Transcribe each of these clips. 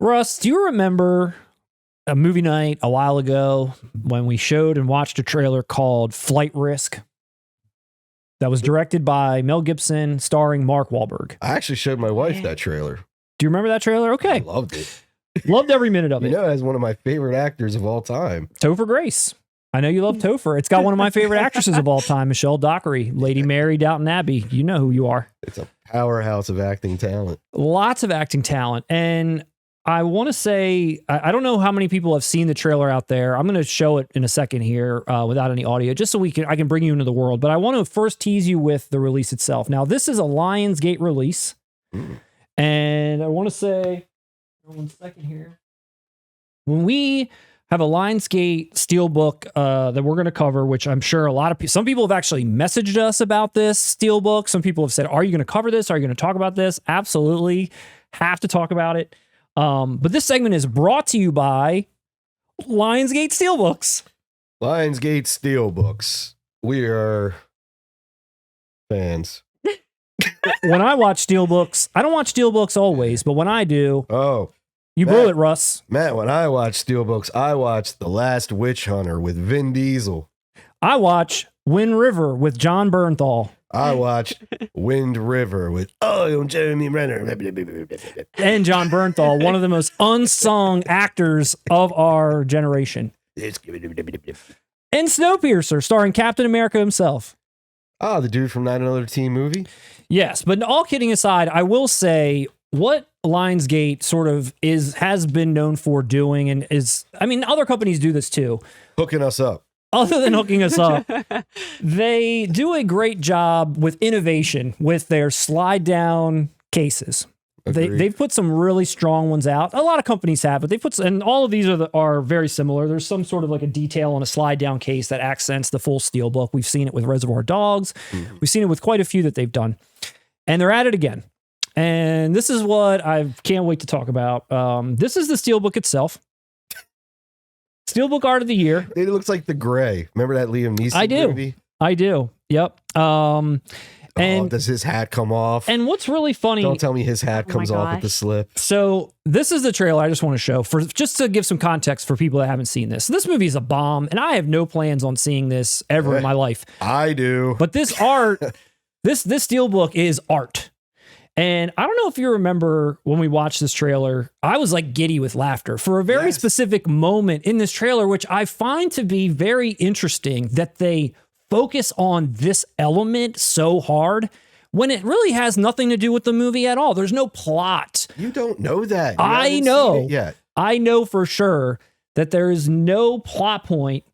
Russ, do you remember a movie night a while ago when we showed and watched a trailer called Flight Risk that was directed by Mel Gibson, starring Mark Wahlberg? I actually showed my wife that trailer. Do you remember that trailer? Okay. I loved it. Loved every minute of it. You know, as one of my favorite actors of all time. Topher Grace. I know you love Topher. It's got one of my favorite actresses of all time, Michelle Dockery, Lady Mary, Downton Abbey. You know who you are. It's a powerhouse of acting talent. Lots of acting talent. And I want to say, I don't know how many people have seen the trailer out there. I'm going to show it in a second here without any audio, just so I can bring you into the world. But I want to first tease you with the release itself. Now, this is a Lionsgate release. And I want to say, 1 second here. When we have a Lionsgate Steelbook that we're going to cover, which I'm sure some people have actually messaged us about this Steelbook. Some people have said, are you going to cover this? Are you going to talk about this? Absolutely. Have to talk about it. But this segment is brought to you by Lionsgate Steelbooks. Lionsgate Steelbooks. We are fans. When I watch Steelbooks, I don't watch Steelbooks always, but when I do, you blew it, Russ. Matt, when I watch Steelbooks, I watch The Last Witch Hunter with Vin Diesel. I watch Wind River with John Bernthal. I watch Wind River with Jeremy Renner. And John Bernthal, one of the most unsung actors of our generation. And Snowpiercer, starring Captain America himself. Oh, the dude from Not Another Teen Movie? Yes, but all kidding aside, I will say what Lionsgate sort of has been known for doing, and other companies do this too. Hooking us up. Other than hooking us up, they do a great job with innovation with their slide down cases. They've put some really strong ones out. A lot of companies have, but and all of these are very similar. There's some sort of like a detail on a slide down case that accents the full Steelbook. We've seen it with Reservoir Dogs. Mm-hmm. We've seen it with quite a few that they've done, and they're at it again. And this is what I can't wait to talk about. This is the Steelbook itself. Steelbook Art of the Year. It looks like The Gray. Remember that Liam Neeson movie? I do. Yep. And does his hat come off? And what's really funny? Don't tell me his hat comes off with the slip. So this is the trailer I just want to show just to give some context for people that haven't seen this. This movie is a bomb, and I have no plans on seeing this ever in my life. I do. But this art, this Steelbook is art. And I don't know if you remember when we watched this trailer, I was like giddy with laughter for a very specific moment in this trailer, which I find to be very interesting that they focus on this element so hard when it really has nothing to do with the movie at all. There's no plot. You don't know that. I know. I know for sure that there is no plot point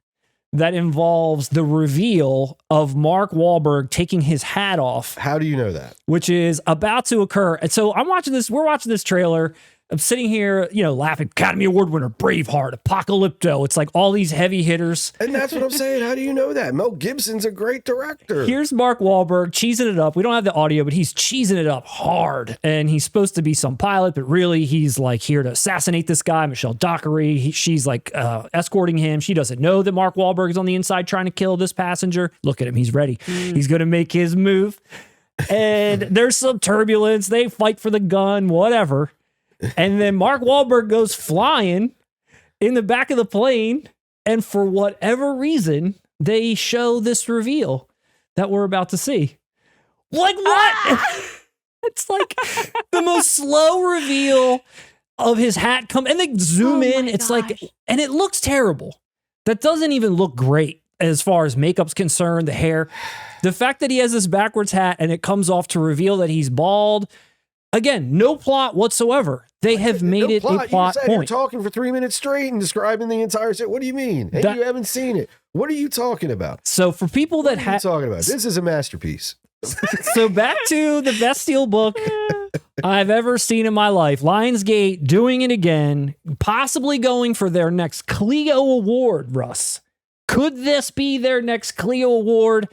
that involves the reveal of Mark Wahlberg taking his hat off. How do you know that? Which is about to occur. And so we're watching this trailer. I'm sitting here, laughing. Academy Award winner, Braveheart, Apocalypto. It's like all these heavy hitters. And that's what I'm saying. How do you know that? Mel Gibson's a great director. Here's Mark Wahlberg cheesing it up. We don't have the audio, but he's cheesing it up hard. And he's supposed to be some pilot, but really he's like here to assassinate this guy, Michelle Dockery. She's like escorting him. She doesn't know that Mark Wahlberg is on the inside trying to kill this passenger. Look at him. He's ready. He's going to make his move. And there's some turbulence. They fight for the gun, whatever. And then Mark Wahlberg goes flying in the back of the plane. And for whatever reason, they show this reveal that we're about to see. Like what? It's like the most slow reveal of his hat and they zoom in. It's like, and it looks terrible. That doesn't even look great as far as makeup's concerned, the hair. The fact that he has this backwards hat and it comes off to reveal that he's bald. Again, no plot whatsoever. They have made it a plot point. You're talking for 3 minutes straight and describing the entire set. What do you mean? And you haven't seen it. What are you talking about? So for people that have talking about, this is a masterpiece. So back to the best Steelbook I've ever seen in my life. Lionsgate doing it again, possibly going for their next CLEO Award, Russ. Could this be their next CLEO Award?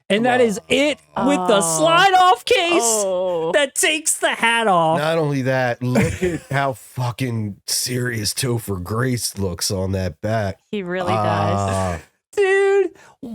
And that is it with the slide-off case that takes the hat off. Not only that, look at how fucking serious Topher Grace looks on that back. He really does. Dude,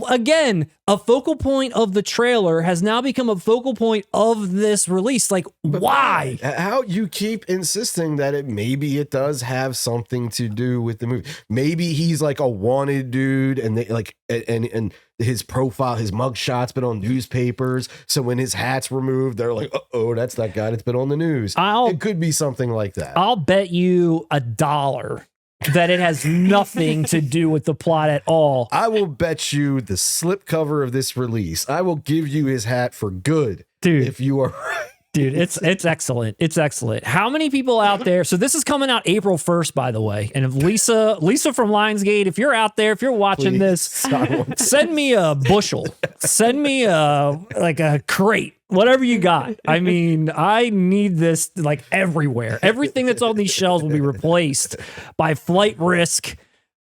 again, a focal point of the trailer has now become a focal point of this release. Like, why? How you keep insisting that maybe it does have something to do with the movie. Maybe he's like a wanted dude, and they like and his profile, his mugshot's been on newspapers. So when his hat's removed, they're like, oh, that's that guy that's been on the news. It could be something like that. I'll bet you $1 that it has nothing to do with the plot at all. I will bet you the slipcover of this release. I will give you his hat for good, dude. If you are right. Dude, it's excellent. It's excellent. How many people out there? So this is coming out April 1st, by the way. And if Lisa from Lionsgate, if you're out there, if you're watching this, send me a bushel. Send me a crate. Whatever you got. I mean, I need this like everywhere. Everything that's on these shelves will be replaced by Flight Risk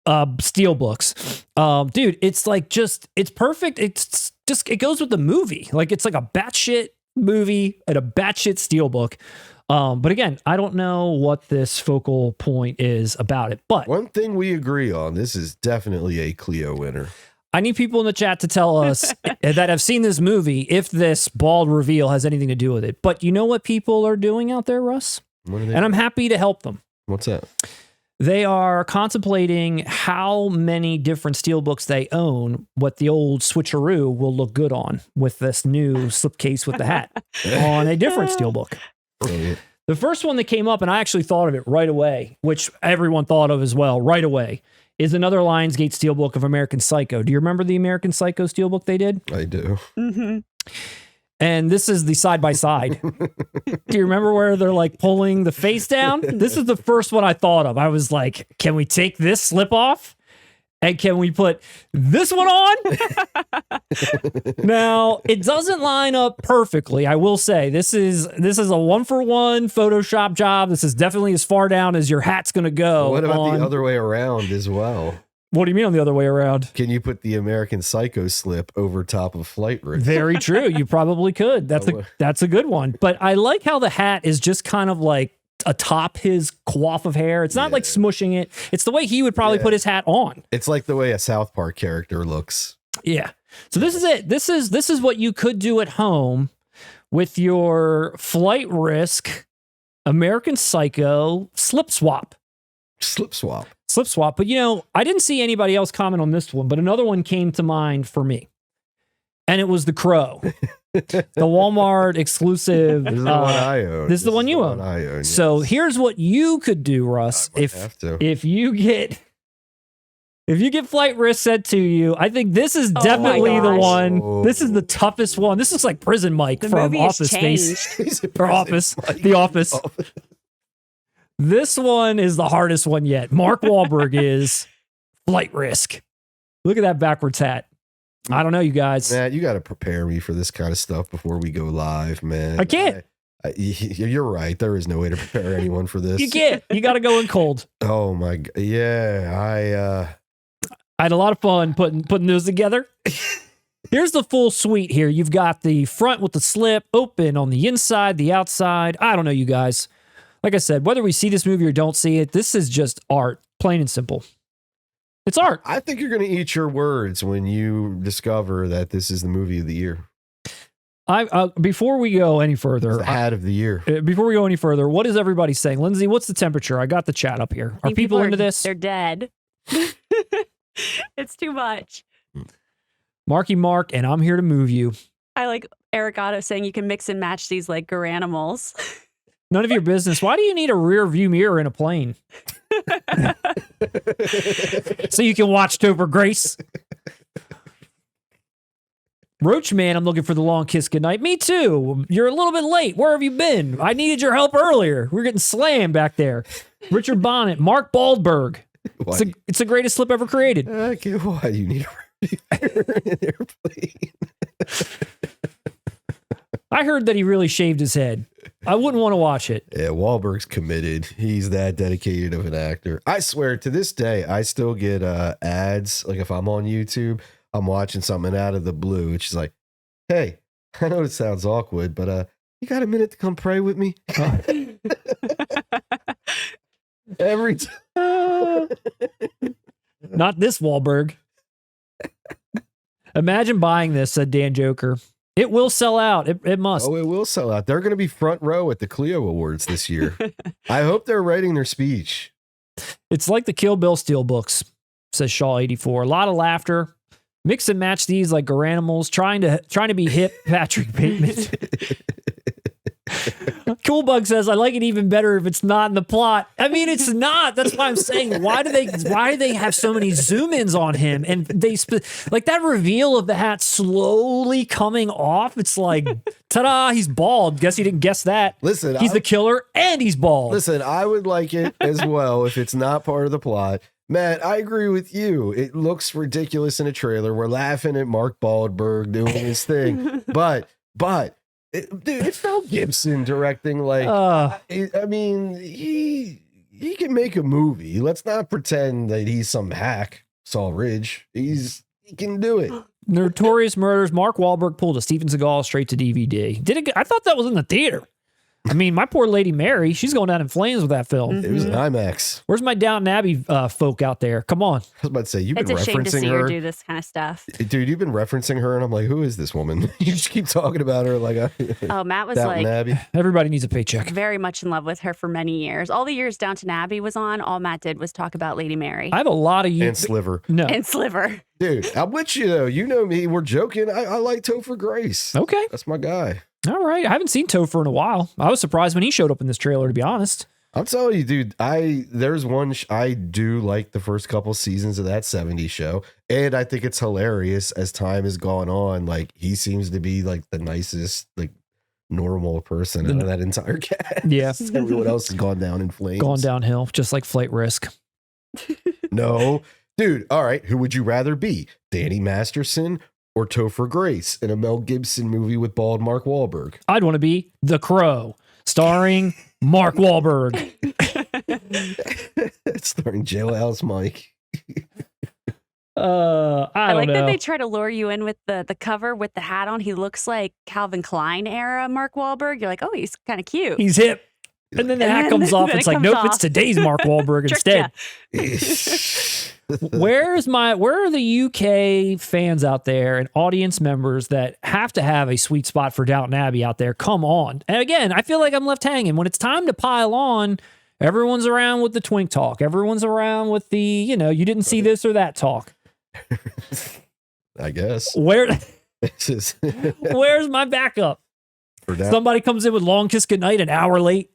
Steelbooks. Dude, it's like it's perfect. It goes with the movie. Like it's like a batshit movie and a batshit Steelbook. But again, I don't know what this focal point is about it. But one thing we agree on, this is definitely a CLEO winner. I need people in the chat to tell us that have seen this movie if this bald reveal has anything to do with it. But you know what people are doing out there, Russ? And I'm happy to help them. What's that? They are contemplating how many different Steelbooks they own, what the old switcheroo will look good on with this new slipcase with the hat on a different Steelbook. Brilliant. The first one that came up, and I actually thought of it right away, which everyone thought of as well right away, is another Lionsgate Steelbook of American Psycho. Do you remember the American Psycho Steelbook they did? I do. Mm-hmm. And this is the side-by-side. Do you remember where they're like pulling the face down? This is the first one I thought of. I was like, can we take this slip off? And can we put this one on? Now, it doesn't line up perfectly. I will say this is a 1-for-1 Photoshop job. This is definitely as far down as your hat's going to go. What about the other way around as well? What do you mean on the other way around? Can you put the American Psycho slip over top of Flight Risk? Very true. You probably could. That's a good one. But I like how the hat is just kind of like atop his coif of hair. It's not like smushing it. It's the way he would probably put his hat on. It's like the way a South Park character looks. Yeah. So this is it. This is what you could do at home with your Flight Risk American Psycho slip swap. Slip swap. But I didn't see anybody else comment on this one, but another one came to mind for me. And it was the Crow. The Walmart exclusive. This is the one I own. This is the one you own. So here's what you could do, Russ. If you get Flight Risk sent to you, I think this is definitely the one. Oh. This is the toughest one. This looks like Prison Mike from Office Space. Or Office. The Office. This one is the hardest one yet. Mark Bahldberg is Flight Risk. Look at that backwards hat. I don't know, you guys. Matt, you got to prepare me for this kind of stuff before we go live, man. I can't. You're right. There is no way to prepare anyone for this. You can't. You got to go in cold. Oh my God. Yeah. I had a lot of fun putting those together. Here's the full suite here. You've got the front with the slip open on the inside, the outside. I don't know, you guys. Like I said, whether we see this movie or don't see it, this is just art, plain and simple. It's art. I think you're going to eat your words when you discover that this is the movie of the year. Before we go any further, it's the hat of the year. Before we go any further, what is everybody saying? Lindsay, what's the temperature? I got the chat up here. Are people into this? They're dead. It's too much. Marky Mark, and I'm here to move you. I like Eric Otto saying you can mix and match these like garanimals. None of your business. Why do you need a rear view mirror in a plane? So you can watch Topher Grace. Roach Man, I'm looking for the long kiss goodnight. Me too. You're a little bit late. Where have you been? I needed your help earlier. We're getting slammed back there. Richard Bonnet, Mark Bahldberg. It's the greatest slip ever created. Okay, why do you need a rear view mirror in an airplane? I heard that he really shaved his head. I wouldn't want to watch it. Yeah, Wahlberg's committed. He's that dedicated of an actor. I swear, to this day, I still get ads. Like if I'm on YouTube, I'm watching something out of the blue. It's just like, hey, I know it sounds awkward, but you got a minute to come pray with me? Every time. Not this Wahlberg. Imagine buying this, said Dan Joker. It will sell out. It must. Oh, it will sell out. They're going to be front row at the CLEO Awards this year. I hope they're writing their speech. It's like the Kill Bill Steelbooks, says Shaw84. A lot of laughter. Mix and match these like Garanimals, trying to be hip Patrick Bateman. Coolbug says, I like it even better if it's not in the plot. I mean, it's not. That's why I'm saying, why do they have so many zoom ins on him? And like that reveal of the hat slowly coming off. It's like, ta-da, he's bald. Guess you didn't guess that. Listen, he's the killer and he's bald. Listen, I would like it as well if it's not part of the plot. Matt, I agree with you. It looks ridiculous in a trailer. We're laughing at Mark Bahldberg doing his thing. But dude, it's Mel Gibson directing. Like, I mean, he can make a movie. Let's not pretend that he's some hack, Saul Ridge. He can do it. Notorious Murders. Mark Wahlberg pulled a Steven Seagal straight to DVD. I thought that was in the theater. I mean, my poor Lady Mary, she's going down in flames with that film. It was an IMAX. Where's my Downton Abbey folk out there? Come on. I was about to say, you've been It's a shame to referencing see her. her do this kind of stuff. Dude, you've been referencing her, and I'm like, who is this woman? You just keep talking about her like, Oh, Matt was Downton like Abbey. Everybody needs a paycheck. very much in love with her for many years. All the years Downton Abbey was on, all Matt did was talk about Lady Mary I have a lot of you. And Sliver. No. and Sliver. Dude, I'm with you, though. You know me. We're joking. I like Topher Grace. Okay. That's my guy. All right. I haven't seen Topher in a while. I was surprised when he showed up in this trailer, to be honest. I'm telling you, dude, there's one I do like the first couple seasons of that 70s show, and I think it's hilarious as time has gone on. Like, he seems to be like the nicest, like, normal person in that entire cast. Yeah. Everyone else has gone down in flames. Gone downhill, just like Flight Risk. No. Dude, all right, who would you rather be? Danny Masterson or Topher Grace in a Mel Gibson movie with bald Mark Wahlberg? I'd want to be The Crow, starring Mark Wahlberg. Starring Jailhouse Mike. I like don't know. that they try to lure you in with the cover with the hat on. He looks like Calvin Klein era Mark Wahlberg. You're like, oh, he's kind of cute. He's hip. And then the hat comes off. then It's it like, comes nope, it's off. today's Mark Wahlberg instead. Where are the UK fans out there and audience members that have to have a sweet spot for Downton Abbey out there? Come on. And again, I feel like I'm left hanging. When it's time to pile on, everyone's around with the twink talk. Everyone's around with the, you didn't see this or that talk. I guess. Where's my backup? For that. Somebody comes in with Long Kiss Goodnight an hour late.